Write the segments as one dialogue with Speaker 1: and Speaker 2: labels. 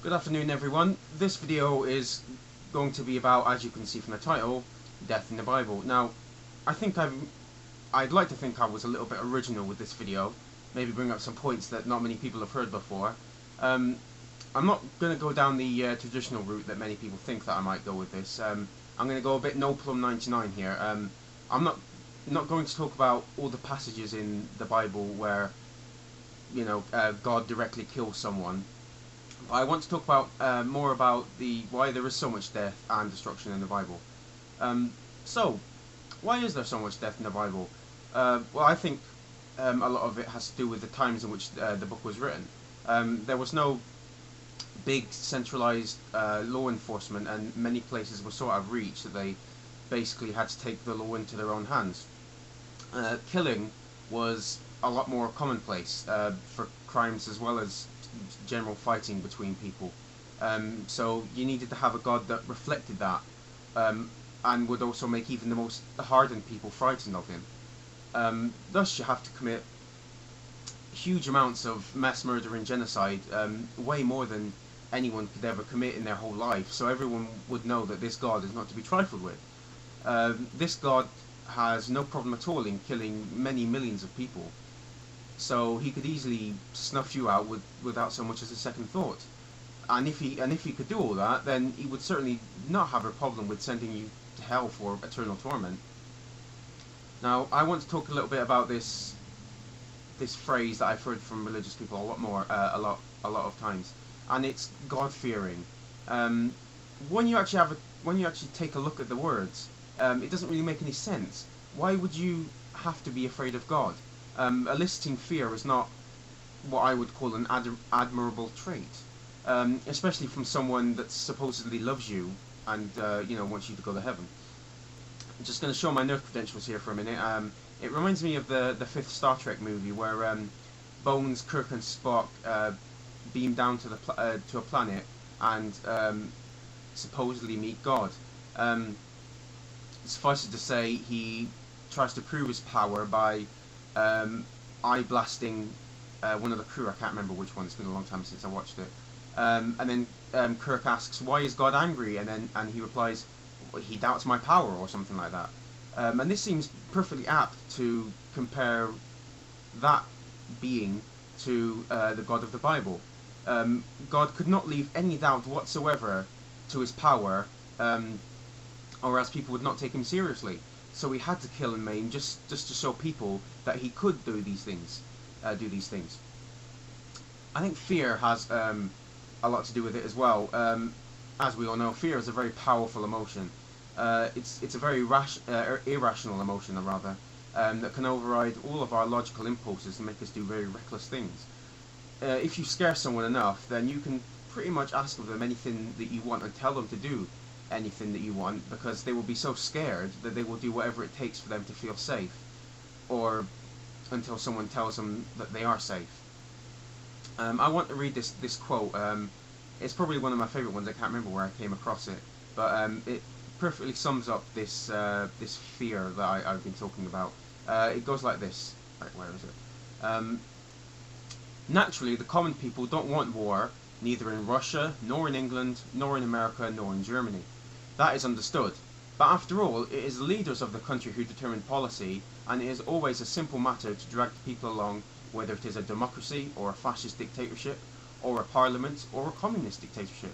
Speaker 1: Good afternoon, everyone. This video is going to be about, as you can see from the title, death in the Bible. Now, I think I'd like to think I was a little bit original with this video, maybe bring up some points that not many people have heard before. I'm not going to go down the traditional route that many people think that I might go with this. I'm going to go a bit no plum 99 here. I'm not going to talk about all the passages in the Bible where God directly kills someone. I want to talk about more about why there is so much death and destruction in the Bible. So, why is there so much death in the Bible? Well, I think a lot of it has to do with the times in which the book was written. There was no big centralized law enforcement, and many places were so out of reach that they basically had to take the law into their own hands. Killing was a lot more commonplace for crimes as well as general fighting between people. So you needed to have a god that reflected that, and would also make even the most hardened people frightened of him. Thus, you have to commit huge amounts of mass murder and genocide, way more than anyone could ever commit in their whole life. So everyone would know that this god is not to be trifled with. This god has no problem at all in killing many millions of people. So he could easily snuff you out without so much as a second thought. And if he could do all that, then he would certainly not have a problem with sending you to hell for eternal torment. Now, I want to talk a little bit about this phrase that I've heard from religious people a lot of times, and it's God fearing. When you actually take a look at the words, it doesn't really make any sense. Why would you have to be afraid of God? Eliciting fear is not what I would call an admirable trait, especially from someone that supposedly loves you and wants you to go to heaven. I'm just going to show my nerd credentials here for a minute. It reminds me of the fifth Star Trek movie where Bones, Kirk, and Spock beam down to a planet and supposedly meet God. Suffice it to say, he tries to prove his power by eye blasting one of the crew. I can't remember which one. It's been a long time since I watched it. And then Kirk asks, "Why is God angry?" And he replies, well, "He doubts my power," or something like that. And this seems perfectly apt to compare that being to the God of the Bible. God could not leave any doubt whatsoever to his power, or else people would not take him seriously. So he had to kill and maim just to show people that he could do these things. I think fear has a lot to do with it as well. As we all know, fear is a very powerful emotion. It's a very irrational emotion, rather, that can override all of our logical impulses and make us do very reckless things. If you scare someone enough, then you can pretty much ask of them anything that you want and tell them to do anything that you want, because they will be so scared that they will do whatever it takes for them to feel safe, or until someone tells them that they are safe. I want to read this quote. It's probably one of my favourite ones. I can't remember where I came across it, but it perfectly sums up this fear that I've been talking about. It goes like this. Right, where is it? Naturally, the common people don't want war, neither in Russia, nor in England, nor in America, nor in Germany. That is understood. But after all, it is the leaders of the country who determine policy, and it is always a simple matter to drag the people along, whether it is a democracy, or a fascist dictatorship, or a parliament, or a communist dictatorship.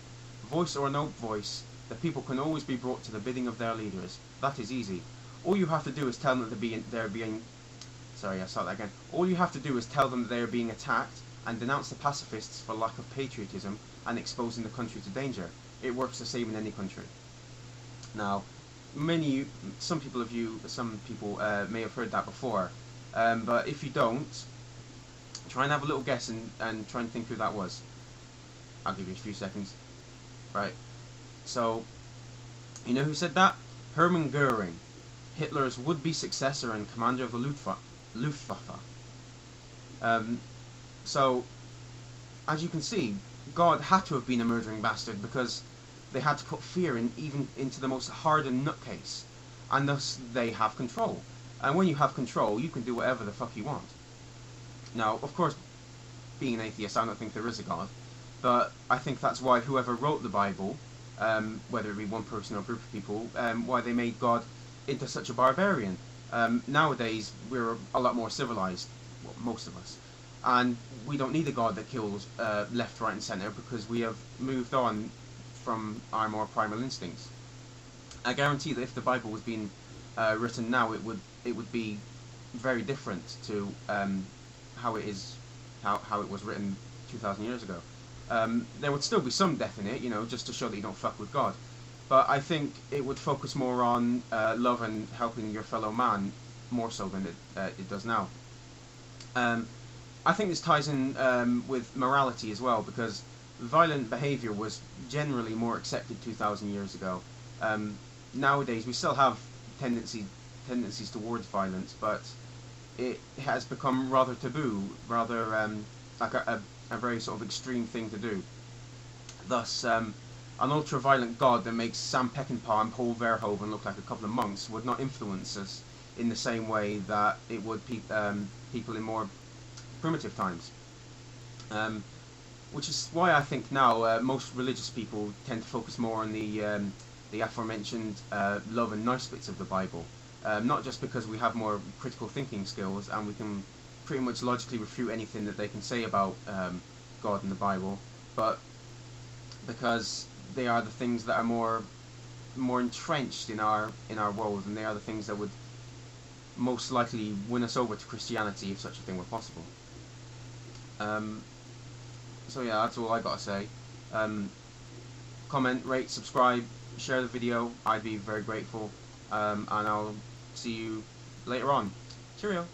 Speaker 1: Voice or no voice, the people can always be brought to the bidding of their leaders. That is easy. All you have to do is tell them All you have to do is tell them that they are being attacked, and denounce the pacifists for lack of patriotism and exposing the country to danger. It works the same in any country. Now, some people may have heard that before, but if you don't, try and have a little guess and try and think who that was. I'll give you a few seconds. Right. So, you know who said that? Hermann Goering, Hitler's would-be successor and commander of the Luftwaffe. So, as you can see, God had to have been a murdering bastard, because they had to put fear even into the most hardened nutcase, and thus they have control. And when you have control, you can do whatever the fuck you want. Now, of course, being an atheist, I don't think there is a God, But I think that's why whoever wrote the Bible, whether it be one person or a group of people, why they made God into such a barbarian. Nowadays, we're a lot more civilized, well, most of us, and we don't need a God that kills left, right, and center, because we have moved on from our more primal instincts. I guarantee that if the Bible was being written now, it would be very different to how it is, how it was written 2,000 years ago. There would still be some death in it, just to show that you don't fuck with God. But I think it would focus more on love and helping your fellow man, more so than it does now. I think this ties in with morality as well, because violent behaviour was generally more accepted 2,000 years ago. Nowadays, we still have tendencies towards violence, but it has become rather taboo, rather like a very sort of extreme thing to do. Thus, an ultra-violent god that makes Sam Peckinpah and Paul Verhoeven look like a couple of monks would not influence us in the same way that it would people in more primitive times. Which is why I think now most religious people tend to focus more on the aforementioned love and nice bits of the Bible. Not just because we have more critical thinking skills and we can pretty much logically refute anything that they can say about God and the Bible, but because they are the things that are more entrenched in our world, and they are the things that would most likely win us over to Christianity if such a thing were possible. So yeah, that's all I gotta say. Comment, rate, subscribe, share the video. I'd be very grateful. And I'll see you later on. Cheerio.